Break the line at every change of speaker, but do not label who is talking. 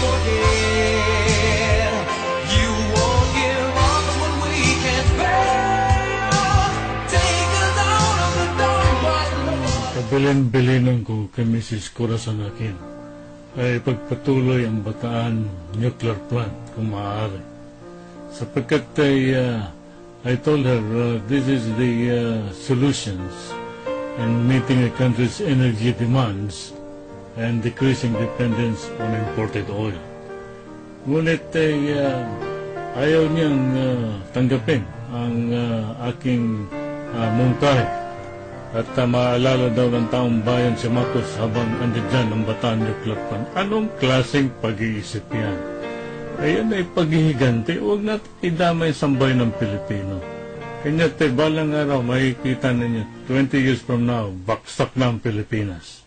forget. You won't give up when we can't bear. Take us out of the dark, white Lord.
Kabilin-bilinan ko kay Mrs. Corazon Aquino ay pagpatuloy ang Bataan nuclear plant kung maaari. Sapagkat I told her this is the solutions in meeting a country's energy demands and decreasing dependence on imported oil. Ngunit ayaw niyang tanggapin ang aking mungkahi. At maalala daw ng taong bayan si Marcos habang andyan ang Bataan nuclear plant. Anong klaseng pag-iisip yan? Ayan ay paghihiganti. Huwag natin idamay sambay ng Pilipino. Kanya balang araw makikita ninyo 20 years from now, baksak na ang Pilipinas.